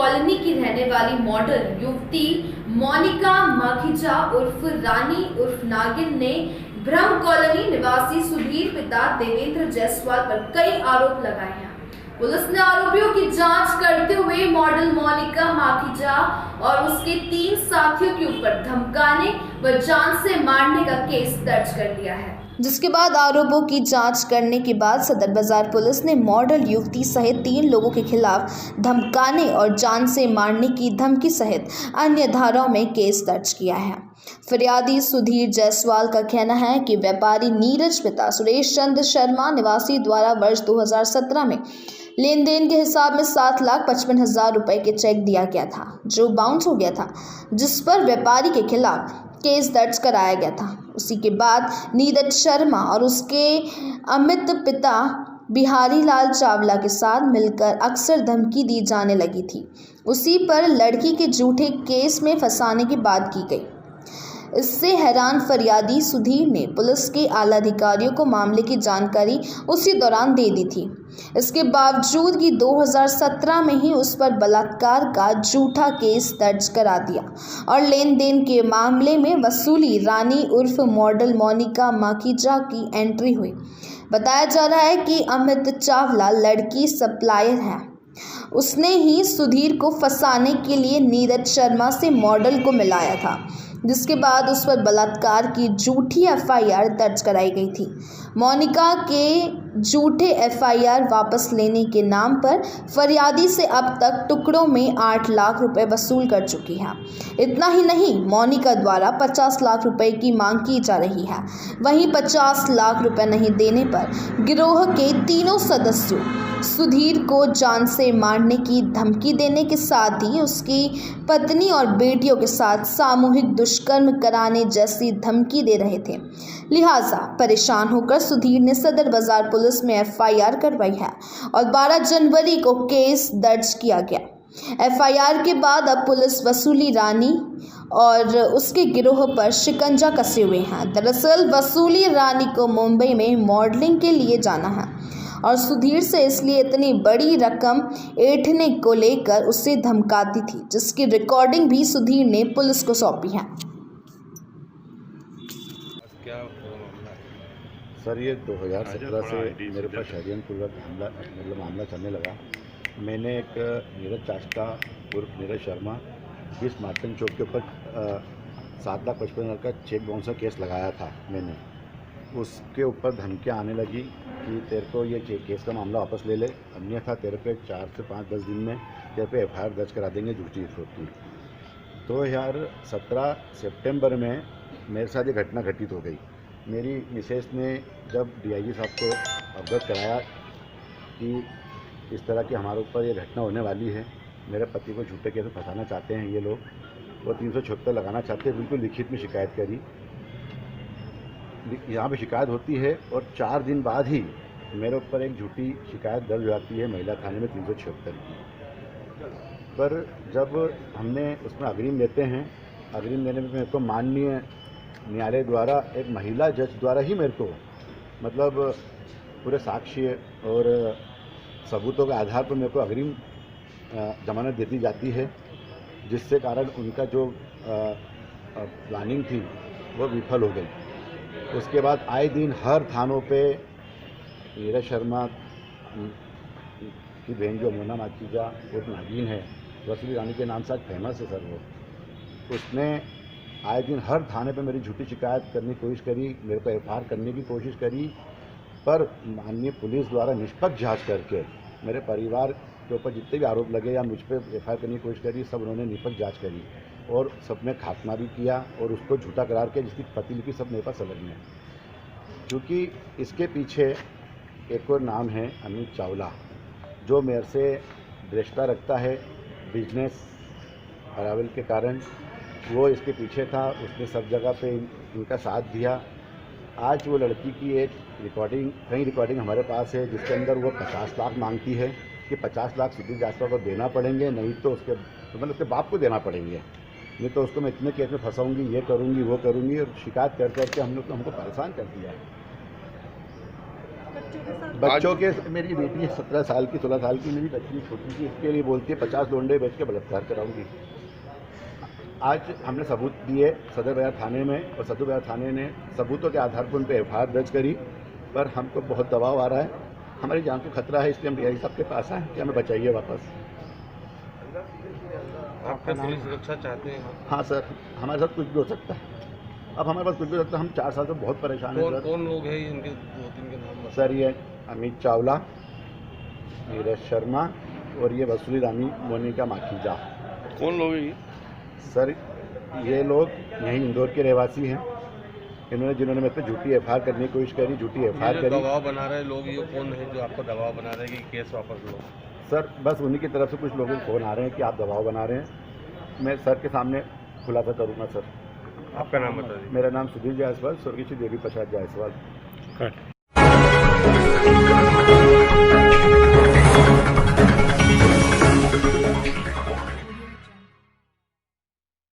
Colony की रहने वाली मॉडल युवती मोनिका माखीजा उर्फ रानी उर्फ नागिन ने ब्रह्म कॉलोनी निवासी सुधीर पिता देवेंद्र जायसवाल पर कई आरोप लगाए हैं। पुलिस ने आरोपियों की जांच करते हुए मॉडल मोनिका माखीजा और उसके 3 साथियों के ऊपर धमकाने व जान से मारने का केस दर्ज कर लिया है, जिसके बाद आरोपों की जांच करने के बाद सदर बाजार पुलिस ने मॉडल युवती सहित 3 लोगों के खिलाफ धमकाने और जान से मारने की धमकी सहित अन्य धाराओं में केस दर्ज किया है। फरियादी सुधीर जायसवाल का कहना है कि व्यापारी नीरज पिता सुरेश चंद्र शर्मा निवासी द्वारा वर्ष 2017 में लेन देन के हिसाब में 7,55,000 रुपए के चेक दिया गया था, जो बाउंस हो गया था, जिस पर व्यापारी के खिलाफ केस दर्ज कराया गया था। उसी के बाद नीरज शर्मा और उसके अमित पिता बिहारी लाल चावला के साथ मिलकर अक्सर धमकी दी जाने लगी थी। उसी पर लड़की के झूठे केस में फंसाने की बात की गई। इससे हैरान फरियादी सुधीर ने पुलिस के आला अधिकारियों को मामले की जानकारी उसी दौरान दे दी थी। इसके बावजूद कि 2017 में ही उस पर बलात्कार का झूठा केस दर्ज करा दिया और लेन देन के मामले में वसूली रानी उर्फ मॉडल मोनिका माखीजा की एंट्री हुई। बताया जा रहा है कि अमित चावला लड़की सप्लायर है। उसने ही सुधीर को फंसाने के लिए नीरज शर्मा से मॉडल को मिलाया था, जिसके बाद उस पर बलात्कार की झूठी एफआईआर दर्ज कराई गई थी। मोनिका के झूठे एफआईआर वापस लेने के नाम पर फरियादी से अब तक टुकड़ों में 8 लाख रुपए वसूल कर चुकी है। इतना ही नहीं, मोनिका द्वारा 50 लाख रुपए की मांग की जा रही है। वहीं 50 लाख रुपए नहीं देने पर गिरोह के तीनों सदस्यों सुधीर को जान से मारने की धमकी देने के साथ ही उसकी पत्नी और बेटियों के साथ सामूहिक दुष्कर्म कराने जैसी धमकी दे रहे थे। लिहाजा परेशान होकर सुधीर ने सदर बाजार पुलिस में एफआईआर करवाई है और 12 जनवरी को केस दर्ज किया गया। एफआईआर के बाद अब पुलिस वसूली रानी और उसके गिरोह पर शिकंजा कसे हुए हैं। दरअसल वसूली रानी को मुंबई में मॉडलिंग के लिए जाना है और सुधीर से इसलिए इतनी बड़ी रकम ऐंठने को लेकर उसे धमकाती थी, जिसकी रिकॉर्डिंग भी सुधीर ने पुलिस को सौंपी है। क्या मामला है? सर, ये 2017 से मेरे पास षड्यंत्रपूर्वक मामला चलने लगा। मैंने एक नीरज चाष्टा उर्फ नीरज शर्मा 20 मार्टन चौक के ऊपर 7,55,000 का चेक बाउंस का केस लगाया था। मैंने उसके ऊपर धमकियाँ आने लगी कि तेरे को ये केस का मामला वापस ले ले, अन्यथा तेरे पे 4 से 5-10 दिन में तेरे पे एफआईआर दर्ज करा देंगे झूठी रिपोर्ट की। 2017 सितंबर में मेरे साथ ये घटना घटित हो गई। मेरी मिसेस ने जब डीआईजी साहब को अवगत कराया कि इस तरह की हमारे ऊपर ये घटना होने वाली है, मेरे पति को झूठे केस में फंसाना चाहते हैं ये लोग, वो 376 लगाना चाहते हैं, बिल्कुल लिखित में शिकायत करी। यहाँ पे शिकायत होती है और 4 दिन बाद ही मेरे ऊपर एक झूठी शिकायत दर्ज हो जाती है महिला थाने में 376 की। पर जब हमने उसमें अग्रिम लेते हैं, अग्रिम लेने में मेरे को माननीय न्यायालय द्वारा एक महिला जज द्वारा ही मेरे को मतलब पूरे साक्ष्य और सबूतों के आधार पर मेरे को अग्रिम जमानत देती जाती है, जिससे कारण उनका जो प्लानिंग थी वो विफल हो गई। उसके बाद आए दिन हर थानों पे नीरज शर्मा की बहन जो मोना माखीजा और नागिन है, वसूली रानी के नाम से आज फेमस है सर, वो उसने आए दिन हर थाने पे मेरी झूठी शिकायत करने की कोशिश करी, मेरे को एफआईआर करने की कोशिश करी, पर माननीय पुलिस द्वारा निष्पक्ष जांच करके मेरे परिवार के ऊपर जितने भी आरोप लगे या मुझ पर एफआईआर करने की कोशिश करी, सब उन्होंने निष्पक्ष जांच करी और सब में खात्मा भी किया और उसको झूठा करार किया, जिसकी प्रतिलिपि सब मेरे पास अलग में। क्योंकि इसके पीछे एक और नाम है अमित चावला, जो मेरे से दृष्टा रखता है बिजनेस अरावल के कारण, वो इसके पीछे था। उसने सब जगह पे इनका साथ दिया। आज वो लड़की की एक रिकॉर्डिंग, कई रिकॉर्डिंग हमारे पास है, जिसके अंदर वो 50 लाख मांगती है कि 50 लाख सुधीर जायसवाल को देना पड़ेंगे, नहीं तो उसके मतलब उसके बाप को देना पड़ेंगे, नहीं तो उसको मैं इतने केस में फंसाऊंगी, ये करूंगी वो करूंगी, और शिकायत कर करके हमको परेशान कर दिया है। बच्चों के साथ बच्चों के, मेरी बेटी 17 साल की 16 साल की मेरी बच्ची छोटी सी, इसके लिए बोलती है 50 लोंडे बेच के बलात्कार कराऊंगी। आज हमने सबूत दिए सदर बाजार थाने में, और सदर बाजार थाने ने सबूतों के आधार पर उन पर एफआईआर दर्ज करी, पर हमको बहुत दबाव आ रहा है, हमारी जान को खतरा है, इसलिए हम डीआई साहब के पास आए कि हमें बचाइए वापस। आपका पुलिस सुरक्षा चाहते हैं? हाँ सर, हमारे साथ कुछ भी हो सकता है, अब हमारे पास कुछ भी हो सकता है। हम 4 साल से बहुत परेशान हैं सर। कौन लोग हैं इनके 2-3 के नाम? सर ये अमित चावला, नीरज शर्मा और ये वसूली रानी मोनिका माखीजा। कौन लोग हैं? सर ये लोग यहीं इंदौर के रहवासी हैं, जिन्होंने मेरे पे झूठी एफआईआर करने की कोशिश करी, झूठी एफआईआर करी। दबाव बना रहे लोग, ये कौन है जो आपको दबाव बना रहे हैं कि केस वापस लो? सर बस उन्हीं की तरफ से कुछ लोगों को फोन आ रहे हैं कि आप दबाव बना रहे हैं। मैं सर के सामने खुलासा करूँगा सर। आपका नाम बताइए। मेरा नाम सुधीर जायसवाल, स्वर्गीय श्री देवी प्रसाद जायसवाल।